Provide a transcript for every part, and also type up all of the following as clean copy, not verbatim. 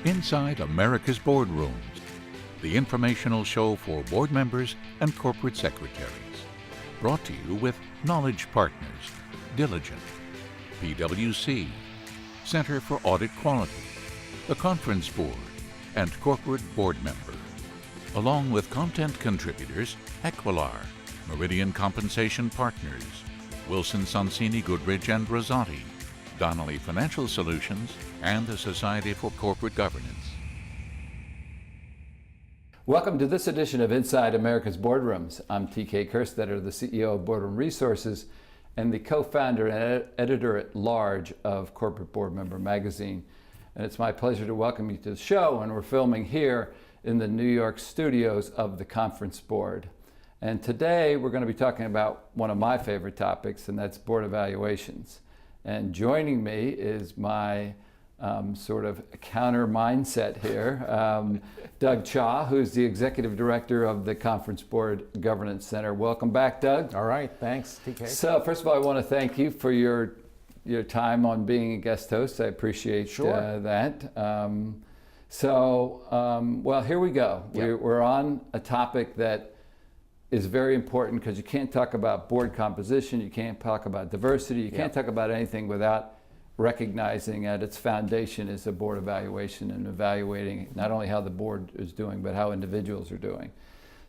Inside America's Boardrooms, the informational show for board members and corporate secretaries. Brought to you with Knowledge Partners, Diligent, PwC, Center for Audit Quality, the Conference Board, and Corporate Board Member. Along with content contributors Equilar, Meridian Compensation Partners, Wilson Sonsini Goodrich and Rosati, Donnelly Financial Solutions, and the Society for Corporate Governance. Welcome to this edition of Inside America's Boardrooms. I'm TK Kerstetter, the CEO of Boardroom Resources and the co-founder and editor-at-large of Corporate Board Member magazine. And it's my pleasure to welcome you to the show, and we're filming here in the New York studios of the Conference Board. And today we're going to be talking about one of my favorite topics, and that's board evaluations. And joining me is my sort of counter mindset here, Doug Chia, who's the Executive Director of the Conference Board Governance Center. Welcome back, Doug. All right, thanks, TK. So first of all, I want to thank you for your time on being a guest host. I appreciate that. Well, here we go. Yep. We're on a topic that is very important because you can't talk about board composition, you can't talk about diversity, you can't talk about anything without recognizing at its foundation is a board evaluation and evaluating not only how the board is doing, but how individuals are doing.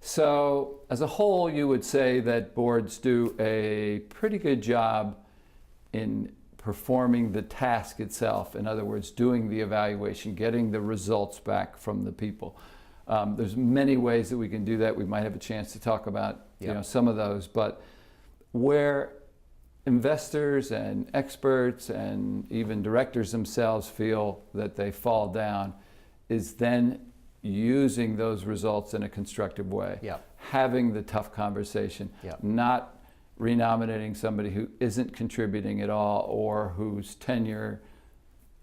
So as a whole, you would say that boards do a pretty good job in performing the task itself. In other words, doing the evaluation, getting the results back from the people. There's many ways that we can do that. We might have a chance to talk about some of those, but where investors and experts and even directors themselves feel that they fall down is then using those results in a constructive way. Having the tough conversation, not renominating somebody who isn't contributing at all or whose tenure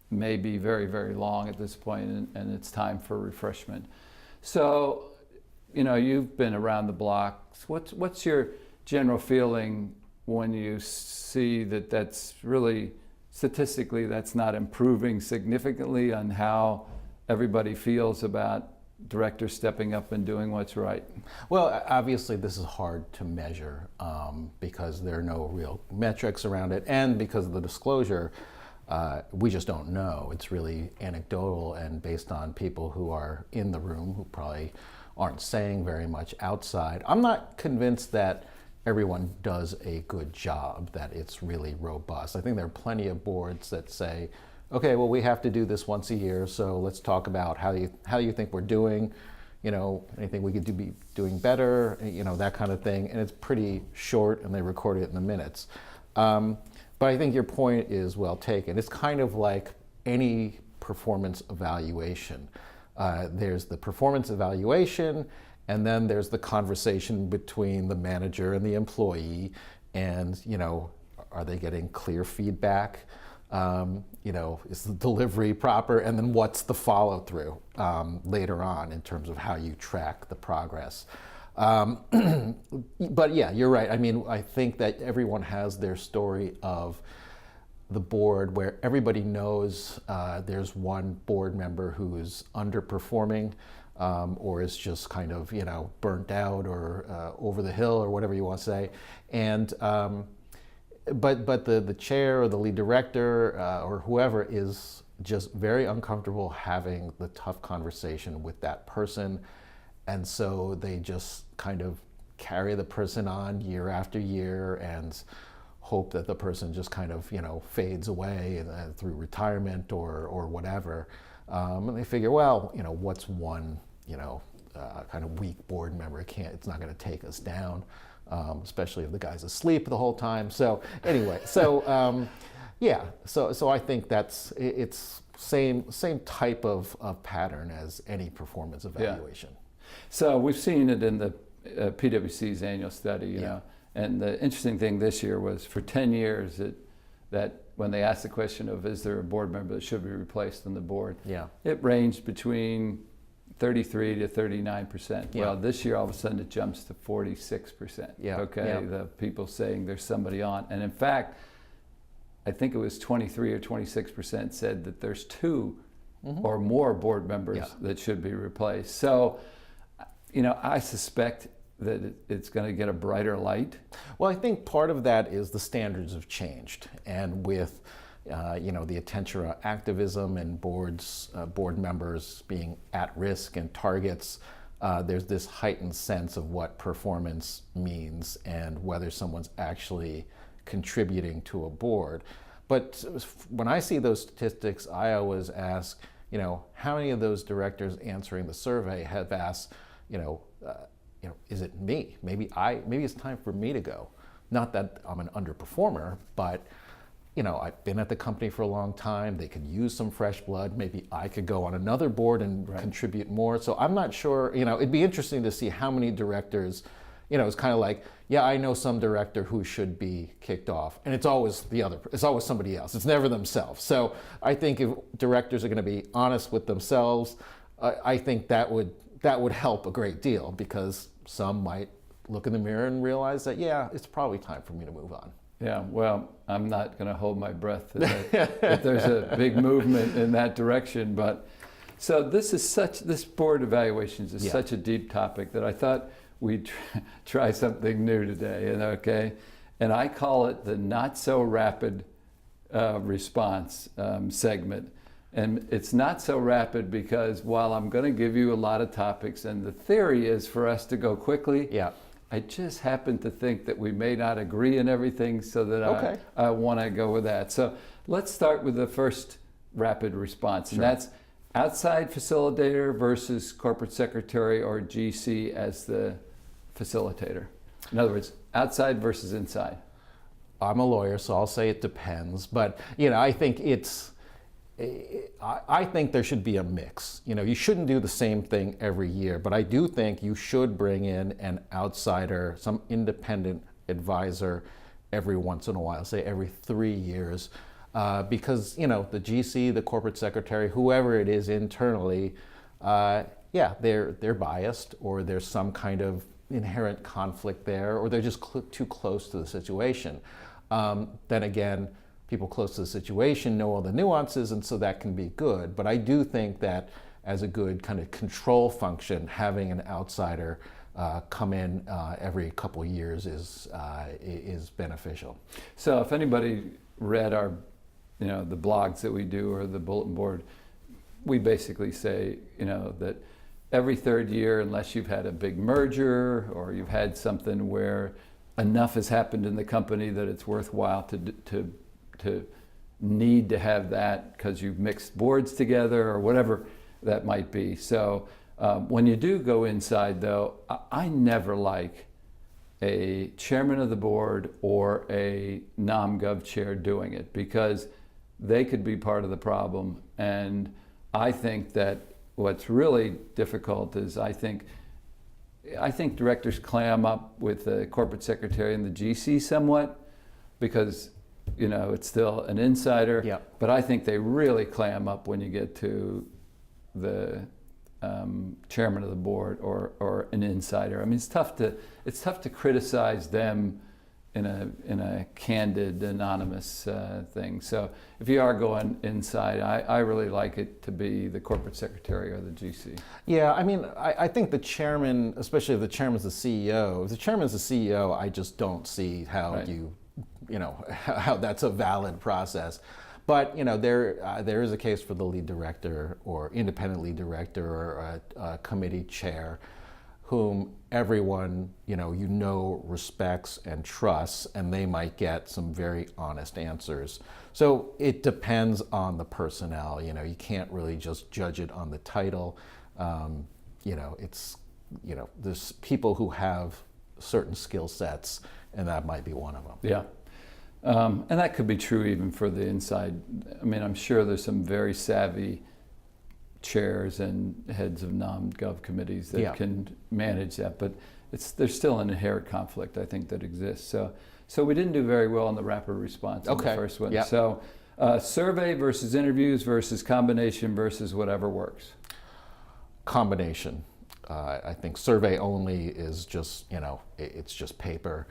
may be very, very long at this point, and it's time for refreshment. So, you've been around the block. What's your general feeling when you see that that's really, statistically, that's not improving significantly on how everybody feels about directors stepping up and doing what's right? Well, obviously this is hard to measure because there are no real metrics around it, and because of the disclosure, we just don't know. It's really anecdotal and based on people who are in the room who probably aren't saying very much outside. I'm not convinced that everyone does a good job, that it's really robust. I think there are plenty of boards that say, okay, well, we have to do this once a year, so let's talk about how you think we're doing, anything we could be doing better, that kind of thing. And it's pretty short, and they record it in the minutes. But I think your point is well taken. It's kind of like any performance evaluation. There's the performance evaluation, and then there's the conversation between the manager and the employee, and are they getting clear feedback? Is the delivery proper? And then what's the follow-through later on in terms of how you track the progress? But yeah, you're right. I mean, I think that everyone has their story of the board where everybody knows there's one board member who's underperforming or is just kind of, burnt out or over the hill or whatever you want to say. And but the chair or the lead director or whoever is just very uncomfortable having the tough conversation with that person. And so they just kind of carry the person on year after year and hope that the person just kind of, fades away through retirement or whatever. And they figure, well, what's one, kind of weak board member? It's not going to take us down. Especially if the guy's asleep the whole time. So anyway, so I think it's same type of pattern as any performance evaluation. Yeah. So we've seen it in the PwC's annual study, you know, and the interesting thing this year was for 10 years that when they asked the question of is there a board member that should be replaced on the board, it ranged between 33 to 39%. Well, this year all of a sudden it jumps to 46%. The people saying there's somebody on. And in fact, I think it was 23 or 26% said that there's two or more board members that should be replaced. So, I suspect that it's going to get a brighter light. Well, I think part of that is the standards have changed, and with the attention on activism and board members being at risk and targets, there's this heightened sense of what performance means and whether someone's actually contributing to a board. But when I see those statistics, I always ask, how many of those directors answering the survey have asked, is it me? Maybe it's time for me to go. Not that I'm an underperformer, but I've been at the company for a long time. They could use some fresh blood. Maybe I could go on another board and contribute more. So I'm not sure, it'd be interesting to see how many directors, it's kind of like, I know some director who should be kicked off. And it's always it's always somebody else. It's never themselves. So I think if directors are going to be honest with themselves, I think that would help a great deal, because some might look in the mirror and realize that, it's probably time for me to move on. Yeah, well, I'm not going to hold my breath that there's a big movement in that direction. But so this board evaluations is such a deep topic that I thought we'd try something new today. And I call it the not so rapid response segment. And it's not so rapid because while I'm going to give you a lot of topics, and the theory is for us to go quickly. I just happen to think that we may not agree in everything, so that I want to go with that. So let's start with the first rapid response, and that's outside facilitator versus corporate secretary or GC as the facilitator. In other words, outside versus inside. I'm a lawyer, so I'll say it depends, but I think I think there should be a mix. You shouldn't do the same thing every year, but I do think you should bring in an outsider, some independent advisor every once in a while, say every 3 years, because the GC, the corporate secretary, whoever it is internally, they're biased, or there's some kind of inherent conflict there, or they're just too close to the situation. Then again, people close to the situation know all the nuances, and so that can be good. But I do think that as a good kind of control function, having an outsider come in every couple of years is beneficial. So if anybody read our, the blogs that we do or the bulletin board, we basically say, that every third year, unless you've had a big merger or you've had something where enough has happened in the company that it's worthwhile to need to have that because you've mixed boards together or whatever that might be. So when you do go inside, though, I never like a chairman of the board or a nom-gov chair doing it, because they could be part of the problem. And I think that what's really difficult is I think directors clam up with the corporate secretary and the GC somewhat, because it's still an insider, but I think they really clam up when you get to the chairman of the board or an insider. I mean, it's tough to criticize them in a candid, anonymous thing. So if you are going inside, I really like it to be the corporate secretary or the GC. Yeah, I mean, I think the chairman, especially if the chairman's the CEO, if the chairman's the CEO, I just don't see how how that's a valid process. But there is a case for the lead director or independent lead director or a committee chair whom everyone respects and trusts, and they might get some very honest answers. So it depends on the personnel. You can't really just judge it on the title. There's people who have certain skill sets, and that might be one of them. Yeah. And that could be true even for the inside. I mean, I'm sure there's some very savvy chairs and heads of nom-gov committees that can manage that, but there's still an inherent conflict, I think, that exists. So we didn't do very well on the rapid response on the first one. Yeah. So survey versus interviews versus combination versus whatever works. Combination. I think survey only is just, it's just paper.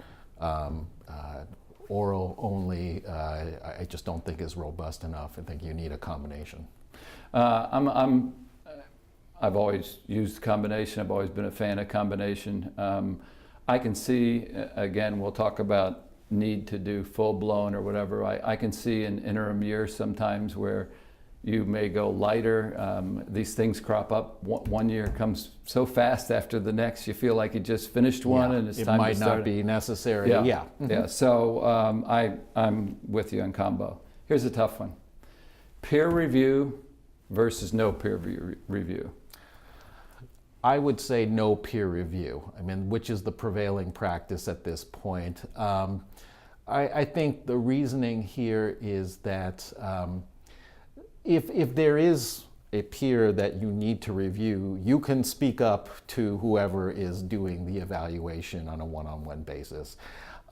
Oral only, I just don't think is robust enough. I think you need a combination. I've always used combination. I've always been a fan of combination. I can see, again, we'll talk about need to do full blown or whatever. I can see an interim year sometimes where you may go lighter. These things crop up. One year comes so fast after the next. You feel like you just finished one, and it's it time might to start. not be necessary. Yeah, Yeah. yeah. So I'm with you on combo. Here's a tough one: peer review versus no peer review. I would say no peer review. I mean, which is the prevailing practice at this point. I think the reasoning here is that if there is a peer that you need to review, you can speak up to whoever is doing the evaluation on a one-on-one basis.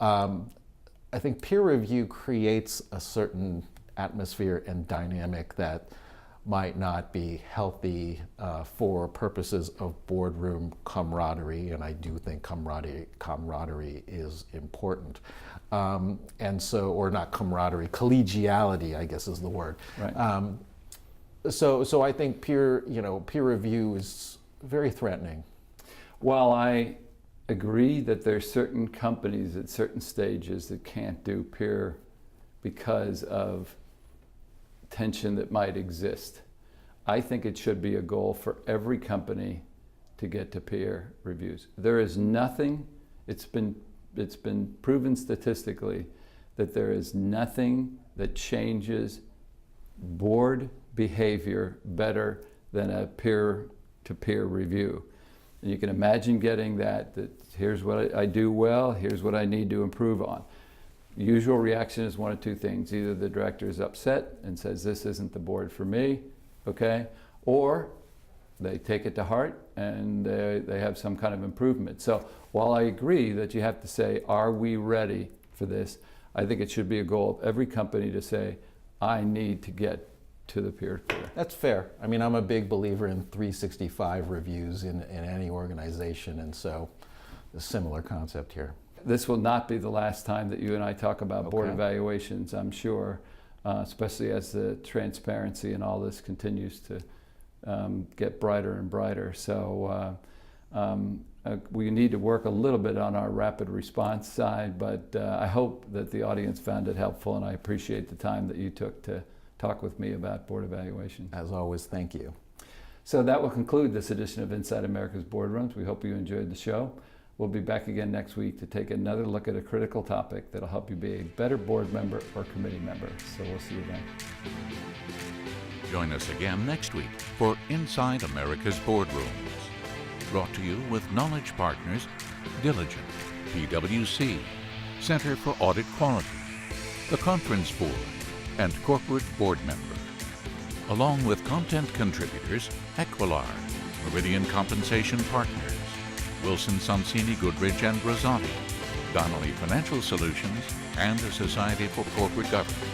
I think peer review creates a certain atmosphere and dynamic that might not be healthy for purposes of boardroom camaraderie, and I do think camaraderie is important. And so, or not camaraderie, collegiality, I guess is the word. Right. So I think peer review is very threatening. While I agree that there's certain companies at certain stages that can't do peer because of tension that might exist, I think it should be a goal for every company to get to peer reviews. There is nothing, it's been proven statistically that there is nothing that changes board behavior better than a peer-to-peer review. And you can imagine getting that here's what I do well, here's what I need to improve on. Usual reaction is one of two things. Either the director is upset and says, this isn't the board for me, okay? Or they take it to heart and they have some kind of improvement. So while I agree that you have to say, are we ready for this? I think it should be a goal of every company to say, I need to get to the peer-to-peer. That's fair. I mean, I'm a big believer in 365 reviews in any organization, and so a similar concept here. This will not be the last time that you and I talk about board Okay. evaluations, I'm sure, especially as the transparency and all this continues to get brighter and brighter. So we need to work a little bit on our rapid response side, but I hope that the audience found it helpful, and I appreciate the time that you took to talk with me about board evaluation. As always, thank you. So that will conclude this edition of Inside America's Boardrooms. We hope you enjoyed the show. We'll be back again next week to take another look at a critical topic that'll help you be a better board member or committee member. So we'll see you then. Join us again next week for Inside America's Boardrooms. Brought to you with knowledge partners Diligent, PwC, Center for Audit Quality, the Conference Board, and Corporate Board Member. Along with content contributors Equilar, Meridian Compensation Partners, Wilson Sonsini Goodrich and Rosati, Donnelly Financial Solutions, and the Society for Corporate Governance.